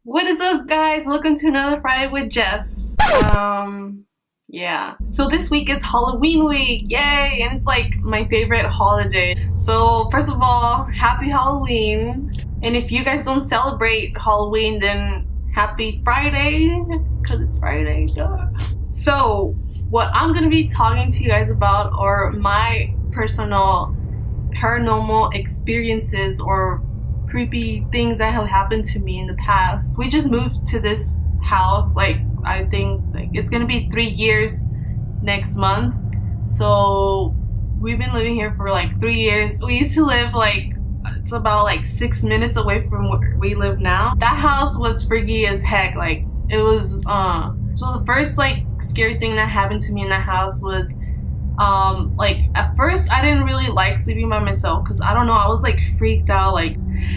What is up, guys? Welcome to another Friday with Jess. Yeah. So this week is Halloween week, yay! And it's like my favorite holiday. So first of all, happy Halloween. And if you guys don't celebrate Halloween, then happy Friday, because it's Friday, duh. So what I'm gonna be talking to you guys about are my personal paranormal experiences or creepy things that have happened to me in the past. We just moved to this house, I think it's gonna be 3 years next month. So we've been living here for 3 years. We used to live it's about 6 minutes away from where we live now. That house was freaky as heck. It was so the first scary thing that happened to me in that house was at first I didn't really like sleeping by myself because I don't know, I was freaked out.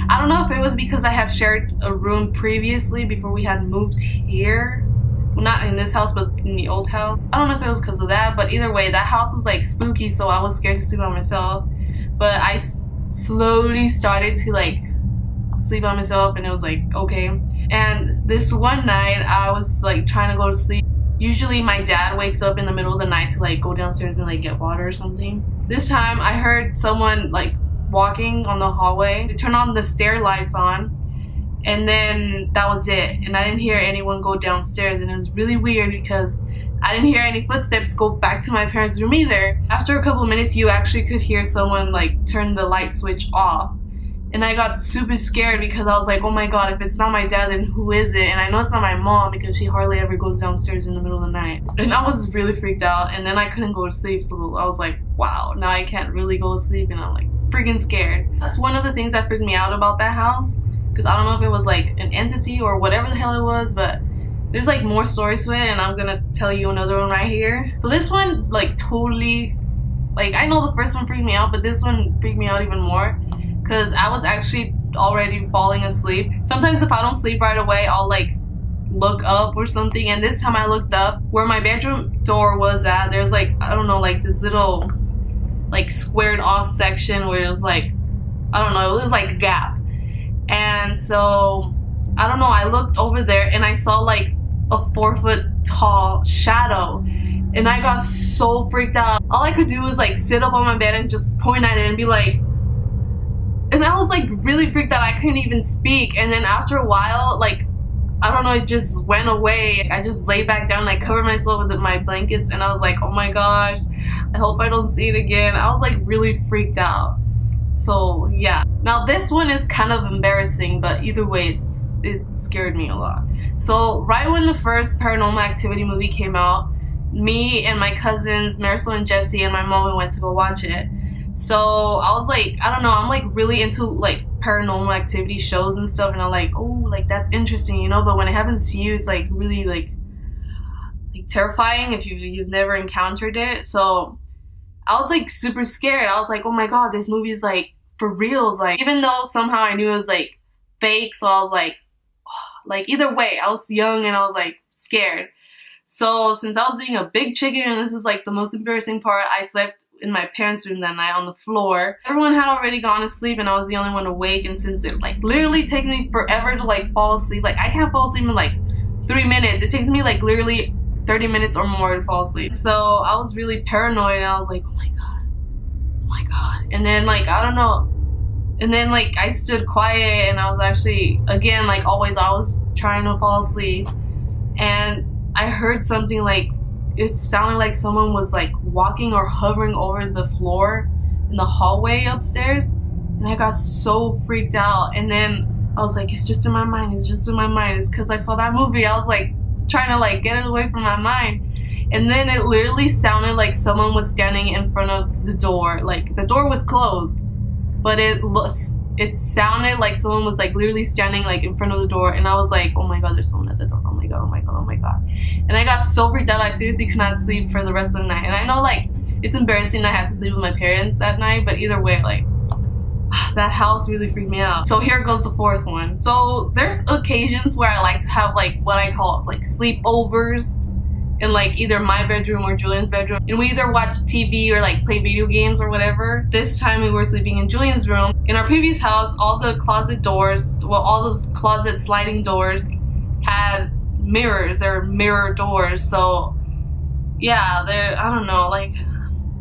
I don't know if it was because I had shared a room previously before we had moved here. Well, not in this house, but in the old house. I don't know if it was because of that, but either way, that house was spooky, so I was scared to sleep by myself. But I slowly started to sleep by myself, and it was okay. And this one night, I was trying to go to sleep. Usually my dad wakes up in the middle of the night to go downstairs and get water or something. This time I heard someone walking on the hallway. They turned on the stair lights on, and then that was it. And I didn't hear anyone go downstairs, and it was really weird because I didn't hear any footsteps go back to my parents' room either. After a couple minutes, you actually could hear someone turn the light switch off. And I got super scared because I was like, oh my god, if it's not my dad, then who is it? And I know it's not my mom because she hardly ever goes downstairs in the middle of the night. And I was really freaked out, and then I couldn't go to sleep, so I was like, wow, now I can't really go to sleep, and I'm freaking scared. That's one of the things that freaked me out about that house, because I don't know if it was an entity or whatever the hell it was, but there's more stories to it, and I'm gonna tell you another one right here. So this one totally, I know the first one freaked me out, but this one freaked me out even more. Because I was actually already falling asleep. Sometimes if I don't sleep right away, I'll look up or something. And this time I looked up where my bedroom door was at. There's I don't know, this little squared off section where it was I don't know, it was a gap. And so I don't know, I looked over there and I saw a 4-foot tall shadow. And I got so freaked out. All I could do was sit up on my bed and just point at it and be and I was really freaked out. I couldn't even speak. And then after a while, I don't know, it just went away. I just laid back down, covered myself with my blankets, and I was like, oh my gosh, I hope I don't see it again. I was really freaked out. So yeah. Now this one is kind of embarrassing, but either way, it scared me a lot. So right when the first Paranormal Activity movie came out, me and my cousins, Marisol and Jesse, and my mom, we went to go watch it. So I was I don't know, I'm really into paranormal activity shows and stuff, and I'm oh, that's interesting, you know. But when it happens to you, it's really terrifying if you've never encountered it. So I was super scared. I was oh my god, this movie is for reals. Even though somehow I knew it was fake, so I was either way, I was young and I was scared. So since I was being a big chicken, and this is the most embarrassing part, I slept in my parents' room that night on the floor. Everyone had already gone to sleep and I was the only one awake, and since it literally takes me forever to fall asleep, I can't fall asleep in 3 minutes. It takes me literally 30 minutes or more to fall asleep. So I was really paranoid, and I was oh my god, oh my god. And then I don't know, and then I stood quiet, and I was actually, again, always, I was trying to fall asleep, and I heard something it sounded like someone was walking or hovering over the floor in the hallway upstairs, and I got so freaked out. And then I was it's just in my mind, it's just in my mind. It's because I saw that movie. I was trying to get it away from my mind. And then it literally sounded like someone was standing in front of the door. The door was closed, but it sounded like someone was literally standing in front of the door, and I was oh my god, there's someone at the door, oh my god, oh my god, oh my god. And I got so freaked out, I seriously could not sleep for the rest of the night. And I know it's embarrassing that I had to sleep with my parents that night, but either way, that house really freaked me out. So here goes the fourth one. So there's occasions where I like to have what I call sleepovers, in like either my bedroom or Julian's bedroom, and we either watch TV or like play video games or whatever. This time we were sleeping in Julian's room. In our previous house, all the closet doors, well, all those closet sliding doors had mirrors or mirror doors. So yeah, there, I don't know, like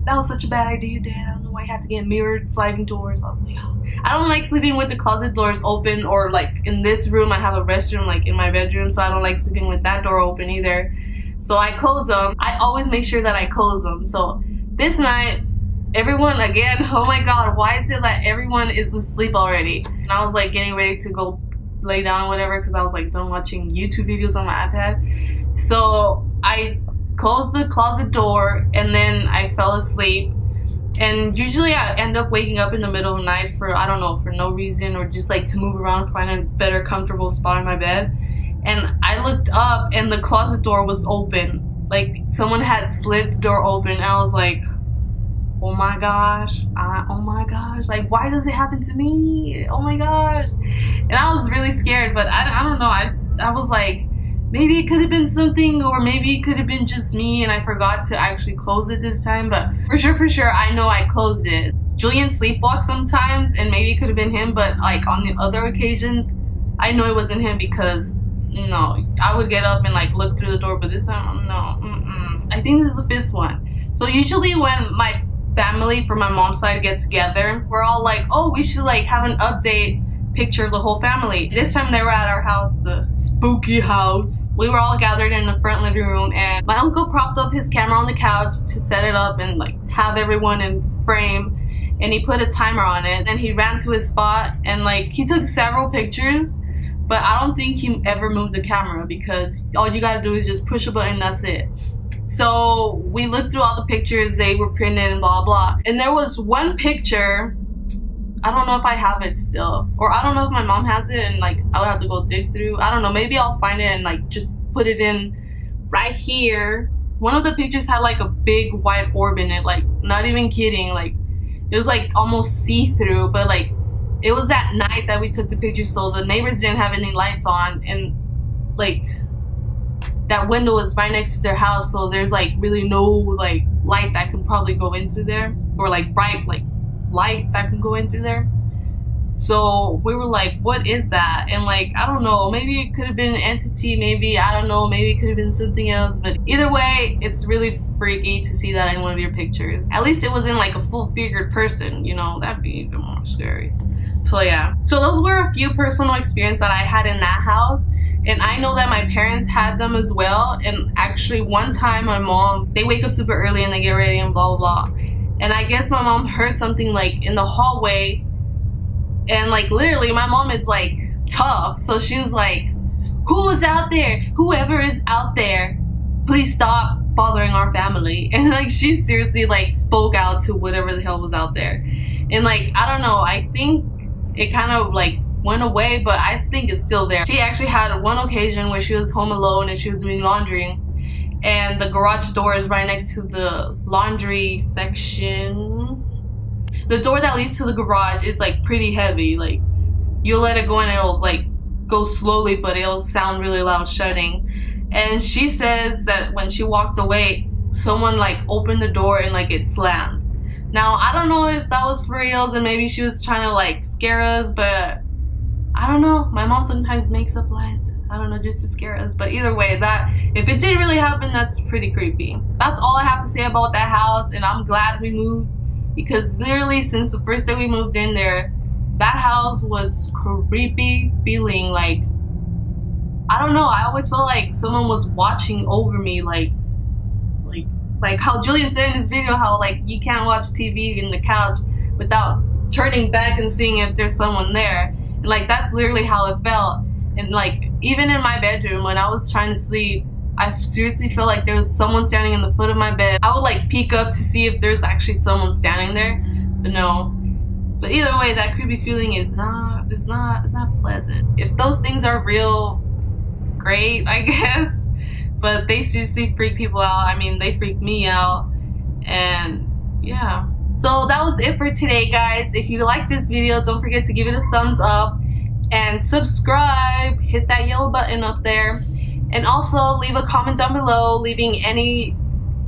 that was such a bad idea, Dad. I don't know why I had to get mirrored sliding doors. I was like, oh. I don't like sleeping with the closet doors open, or like in this room I have a restroom like in my bedroom, so I don't like sleeping with that door open either. So I close them. I always make sure that I close them. So this night, everyone again, oh my god, why is it that everyone is asleep already? And I was like getting ready to go lay down or whatever because I was like done watching YouTube videos on my iPad. So I closed the closet door and then I fell asleep. And usually I end up waking up in the middle of the night for, I don't know, for no reason, or just like to move around, find a better comfortable spot in my bed. And I looked up and the closet door was open. Like someone had slid the door open, and I was like, oh my gosh, oh my gosh, like why does it happen to me? Oh my gosh. And I was really scared, but I don't know, I was like, maybe it could have been something, or maybe it could have been just me and I forgot to actually close it this time. But for sure, I know I closed it. Julian sleepwalks sometimes, and maybe it could have been him, but like on the other occasions, I know it wasn't him because, you know, I would get up and like look through the door, but this time, no, I think this is the 5th one. So usually when my family from my mom's side get together, we're all like, oh, we should like have an update picture of the whole family. This time they were at our house, the spooky house. We were all gathered in the front living room, and my uncle propped up his camera on the couch to set it up and like have everyone in frame, and he put a timer on it, and he ran to his spot and like he took several pictures, but I don't think he ever moved the camera because all you gotta do is just push a button, that's it. So we looked through all the pictures, they were printed and blah blah, and there was one picture, I don't know if I have it still, or I don't know if my mom has it and like I'll have to go dig through. I don't know, maybe I'll find it and like just put it in right here. One of the pictures had like a big white orb in it, like not even kidding, like it was like almost see-through, but like it was at night that we took the picture, so the neighbors didn't have any lights on, and like that window was right next to their house, so there's like really no like light that can probably go in through there, or like bright like light that can go in through there. So we were like, what is that? And like, I don't know, maybe it could have been an entity, maybe, I don't know, maybe it could have been something else, but either way, it's really freaky to see that in one of your pictures. At least it wasn't like a full-figured person, you know, that'd be even more scary. So yeah, so those were a few personal experiences that I had in that house, and I know that my parents had them as well. And actually one time my mom, they wake up super early and they get ready and blah blah blah, and I guess my mom heard something like in the hallway, and like literally my mom is like tough, so she was like, who is out there? Whoever is out there, please stop bothering our family. And like she seriously like spoke out to whatever the hell was out there. And like, I don't know, I think it kind of like went away, but I think it's still there. She actually had one occasion where she was home alone and she was doing laundry, and the garage door is right next to the laundry section. The door that leads to the garage is like pretty heavy, like you'll let it go and it'll like go slowly, but it'll sound really loud shutting. And she says that when she walked away, someone like opened the door and like it slammed. Now I don't know if that was for reals and maybe she was trying to like scare us, but I don't know, my mom sometimes makes up lies, I don't know, just to scare us. But either way, that if it did really happen, that's pretty creepy. That's all I have to say about that house, and I'm glad we moved, because literally since the first day we moved in there, that house was creepy feeling. Like, I don't know, I always felt like someone was watching over me, like how Julian said in his video, how like you can't watch TV in the couch without turning back and seeing if there's someone there. And like that's literally how it felt. And like even in my bedroom when I was trying to sleep, I seriously felt like there was someone standing in the foot of my bed. I would like peek up to see if there's actually someone standing there, but no. But either way, that creepy feeling is not pleasant. If those things are real, great, I guess. But they seriously freak people out. I mean, they freak me out. And yeah. So that was it for today, guys. If you liked this video, don't forget to give it a thumbs up and subscribe. Hit that yellow button up there. And also leave a comment down below, leaving any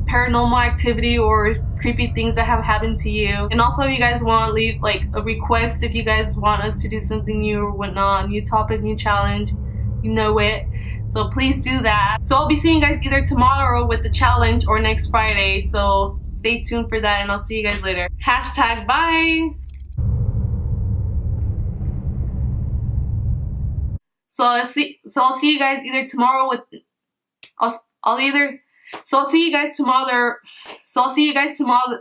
paranormal activity or creepy things that have happened to you. And also, if you guys want, leave like a request if you guys want us to do something new or whatnot, new topic, new challenge, you know it. So please do that. So I'll be seeing you guys either tomorrow with the challenge or next Friday, so stay tuned for that, and I'll see you guys later. Hashtag bye. So I'll see you guys either tomorrow with I'll see you guys tomorrow. So I'll see you guys tomorrow.